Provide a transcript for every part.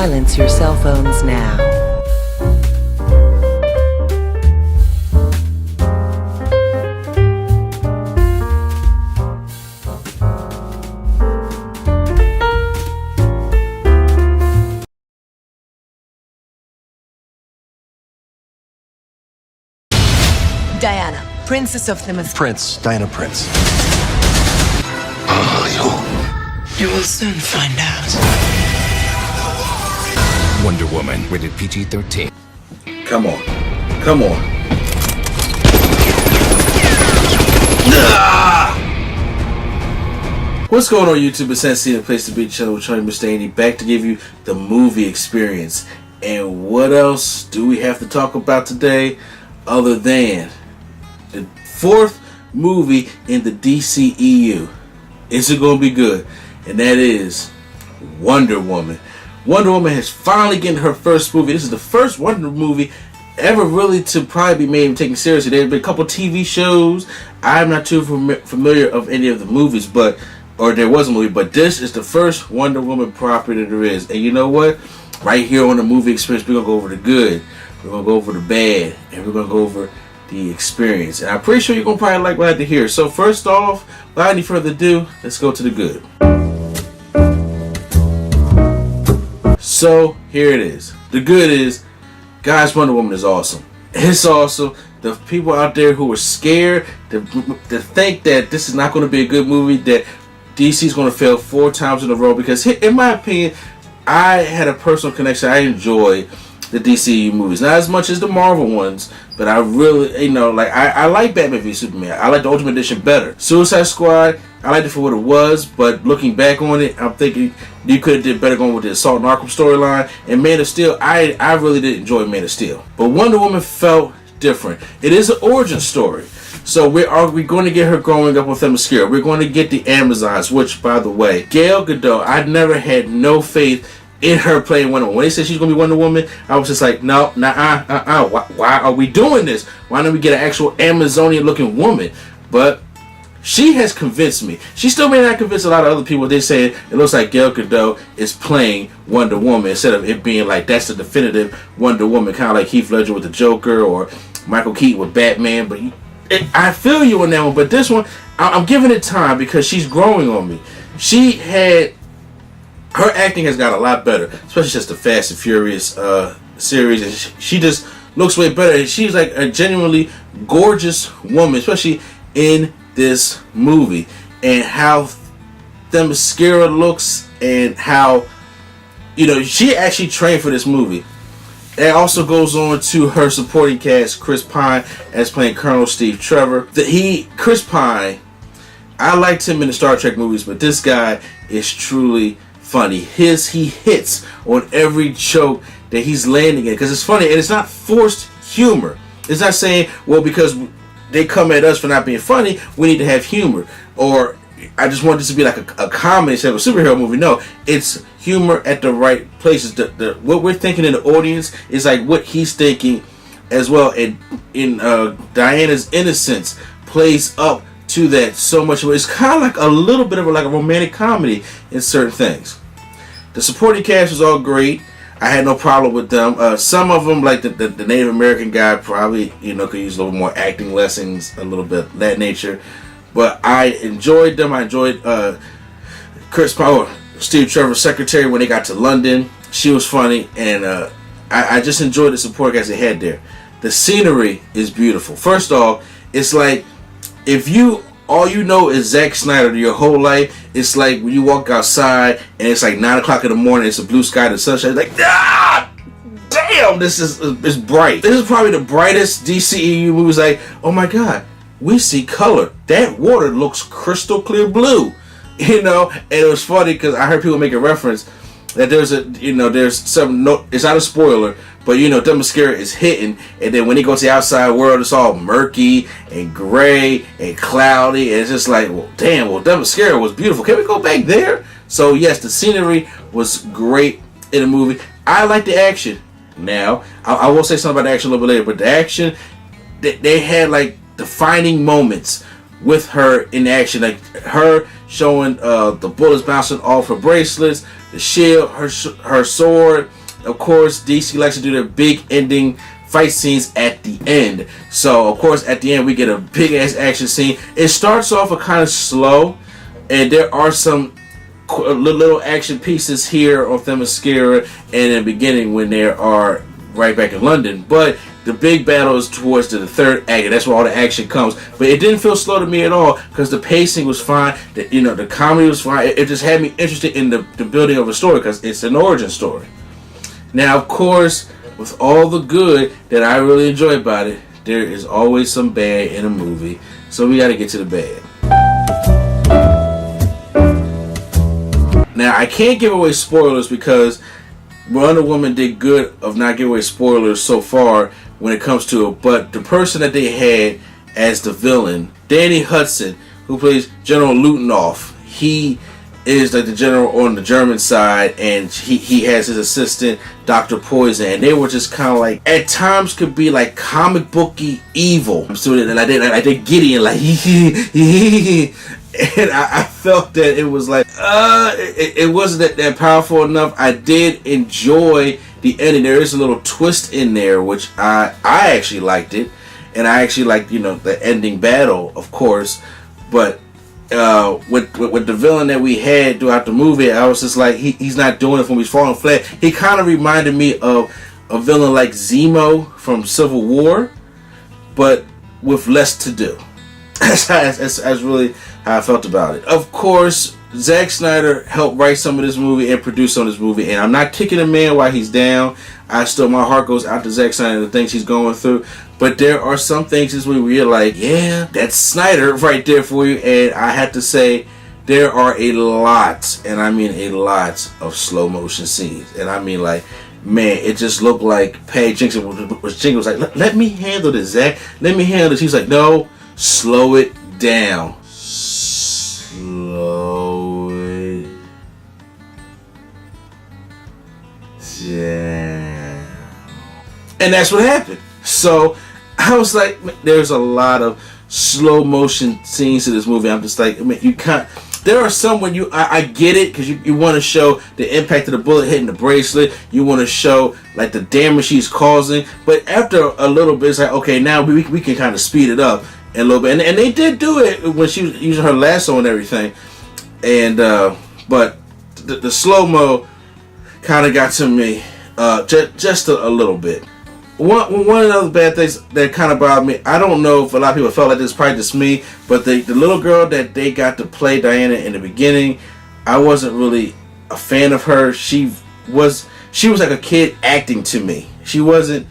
Silence your cell phones now. Diana, Princess of the Prince, Diana Prince. You will soon find out. Wonder Woman, rated PG-13. Come on. Come on. What's going on, YouTube? It's Sensei, the place to be, channel with Charlie Mustaney, back to give you the movie experience. And what else do we have to talk about today other than the fourth movie in the DCEU? Is it going to be good? And that is Wonder Woman. Wonder Woman has finally gotten her first movie. This is the first Wonder movie ever really to probably be made and taken seriously. There have been a couple TV shows. I'm not too familiar of any of the movies, or there was a movie, but this is the first Wonder Woman property that there is. And you know what? Right here on the movie experience, we're going to go over the good, we're going to go over the bad, and we're going to go over the experience. And I'm pretty sure you're going to probably like what I had to hear. So first off, without any further ado, let's go to the good. So here it is. The good is, guys, Wonder Woman is awesome. It's awesome. The people out there who are scared to think that this is not going to be a good movie, that DC is going to fail 4 times in a row, because in my opinion, I had a personal connection. I enjoy the DCU movies, not as much as the Marvel ones, but I really, I like Batman v Superman. I like the Ultimate Edition better. Suicide Squad, I liked it for what it was, but looking back on it, I'm thinking you could have did better going with the Assault and Arkham storyline. And Man of Steel, I really did enjoy Man of Steel, but Wonder Woman felt different. It is an origin story, so we're going to get her growing up with Themyscira. We're going to get the Amazons, which, by the way, Gal Gadot, I never had no faith in her playing Wonder Woman. When they said she's going to be Wonder Woman, I was just like, no, why are we doing this? Why don't we get an actual Amazonian looking woman? But she has convinced me. She still may not convince a lot of other people. They say it looks like Gal Gadot is playing Wonder Woman instead of it being like that's the definitive Wonder Woman, kind of like Heath Ledger with the Joker or Michael Keaton with Batman. But I feel you on that one. But this one, I'm giving it time because she's growing on me. Her acting has got a lot better, especially since the Fast and Furious series. And she just looks way better. She's like a genuinely gorgeous woman, especially in this movie. And how Themyscira looks, and how, she actually trained for this movie. It also goes on to her supporting cast, Chris Pine as playing Colonel Steve Trevor. Chris Pine, I liked him in the Star Trek movies, but this guy is truly funny. He hits on every joke that he's landing in, because it's funny and it's not forced humor. It's not saying, well, because they come at us for not being funny, we need to have humor, or I just want this to be like a comedy instead of a superhero movie. No, it's humor at the right places. What we're thinking in the audience is like what he's thinking as well, and in Diana's innocence plays up to that so much. It's kind of like a little bit of a romantic comedy in certain things. The supporting cast was all great. I had no problem with them. Some of them, like the Native American guy, probably could use a little more acting lessons, a little bit of that nature. But I enjoyed them. I enjoyed Chris Power, Steve Trevor's secretary, when they got to London. She was funny, and I just enjoyed the support guys they had there. The scenery is beautiful. First off, it's like if all you know is Zack Snyder your whole life, it's like when you walk outside and it's like 9 o'clock in the morning, it's a blue sky, the sunshine, it's like, damn, this is bright. This is probably the brightest DCEU movie. Like, oh my god, we see color. That water looks crystal clear blue. And it was funny because I heard people make a reference that there's it's not a spoiler, but Themyscira is hitting, and then when he goes to the outside world, it's all murky and gray and cloudy, and it's just like, well, damn, Themyscira was beautiful. Can we go back there? So yes, the scenery was great in the movie. I like the action. Now, I will say something about the action a little bit later, but the action, they had like defining moments with her in action, like her showing the bullets bouncing off her bracelets, the shield, her sword. Of course, DC likes to do their big ending fight scenes at the end. So, of course, at the end, we get a big-ass action scene. It starts off a kind of slow, and there are some little action pieces here on Themyscira and in the beginning when they are right back in London. But the big battle is towards the third act, and that's where all the action comes. But it didn't feel slow to me at all because the pacing was fine. The comedy was fine. It just had me interested in the building of a story because it's an origin story. Now, of course, with all the good that I really enjoy about it, there is always some bad in a movie. So we got to get to the bad. Now, I can't give away spoilers because Wonder Woman did good of not giving away spoilers so far when it comes to it. But the person that they had as the villain, Danny Hudson, who plays General Ludendorff, he is like the general on the German side, and he has his assistant, Dr. Poison, and they were just kind of like, at times could be like comic booky evil. So like they Gideon, like and I felt that it was like, it wasn't that powerful enough. I did enjoy the ending. There is a little twist in there, which I actually liked it, and I actually liked, the ending battle, of course, but with the villain that we had throughout the movie, I was just like, he's not doing it for me. He's falling flat. He kind of reminded me of a villain like Zemo from Civil War, but with less to do. That's really how I felt about it. Of course, Zack Snyder helped write some of this movie and produce some of this movie, and I'm not kicking a man while he's down. My heart goes out to Zack Snyder and the things he's going through. But there are some things this week where you're like, yeah, that's Snyder right there for you. And I have to say, there are a lot, and I mean a lot, of slow motion scenes. And I mean, like, man, it just looked like Patty Jenkins was like, let me handle this, Zach. Let me handle this. He was like, no, slow it down. Slow it down. And that's what happened. So I was like, there's a lot of slow motion scenes to this movie. I'm just like, you can't. There are some when I get it because you want to show the impact of the bullet hitting the bracelet. You want to show like the damage she's causing. But after a little bit, it's like, okay, now we can kind of speed it up a little bit. And they did do it when she was using her lasso and everything. And but the slow mo kind of got to me just a little bit. One of the other bad things that kind of bothered me, I don't know if a lot of people felt like this, probably just me, but the little girl that they got to play Diana in the beginning, I wasn't really a fan of her. She was like a kid acting to me. She wasn't,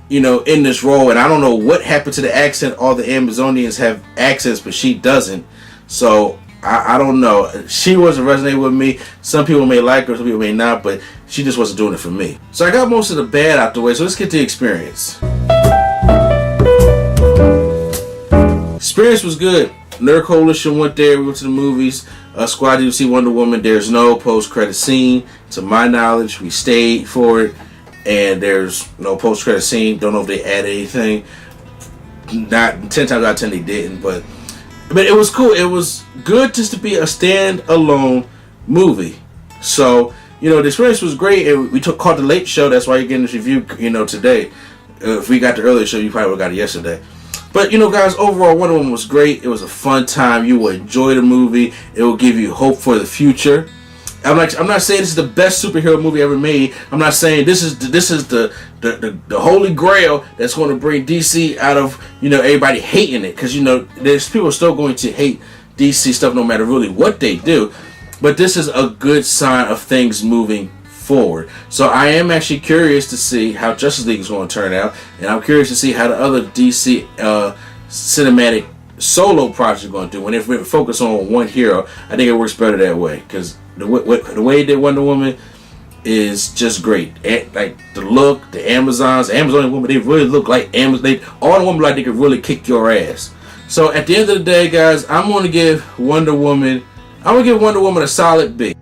in this role, and I don't know what happened to the accent. All the Amazonians have accents, but she doesn't. So I don't know. She wasn't resonating with me. Some people may like her, some people may not, but she just wasn't doing it for me. So I got most of the bad out the way, so let's get to the experience. Experience was good. Nerd Coalition went there. We went to the movies. Squad didn't see Wonder Woman. There's no post-credit scene. To my knowledge, we stayed for it, and there's no post-credit scene. Don't know if they added anything. Not 10 times out of 10 they didn't, but it was cool. It was good just to be a stand-alone movie. So, the experience was great. And we caught the late show. That's why you're getting this review, today. If we got the earlier show, you probably would have got it yesterday. But, guys, overall, Wonder Woman was great. It was a fun time. You will enjoy the movie. It will give you hope for the future. I'm not saying this is the best superhero movie ever made. I'm not saying this is the holy grail that's going to bring DC out of everybody hating it, because there's people still going to hate DC stuff no matter really what they do. But this is a good sign of things moving forward. So I am actually curious to see how Justice League is going to turn out, and I'm curious to see how the other DC cinematic solo projects are going to do. And if we focus on one hero, I think it works better that way, because the way they Wonder Woman is just great. Like the look, the Amazonian woman, they really look like Amazon. All the women like they could really kick your ass. So at the end of the day, guys, I'm going to give Wonder Woman a solid B.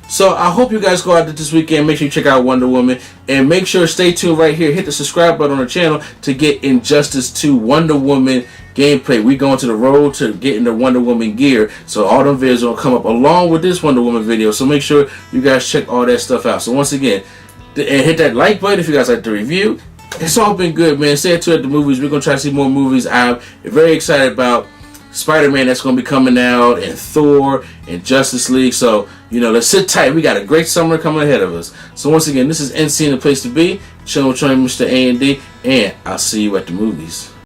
So I hope you guys go out there this weekend. Make sure you check out Wonder Woman. And make sure stay tuned right here. Hit the subscribe button on the channel to get Injustice 2 Wonder Woman gameplay. We going to the road to getting the Wonder Woman gear. So all them videos will come up along with this Wonder Woman video. So make sure you guys check all that stuff out. So once again, and hit that like button if you guys like the review. It's all been good, man. Stay tuned at the movies. We're going to try to see more movies. I'm very excited about Spider-Man that's going to be coming out, and Thor, and Justice League. So, you know, let's sit tight. We got a great summer coming ahead of us. So once again, this is NC, the place to be. Chilling with Mr. A&D, and I'll see you at the movies.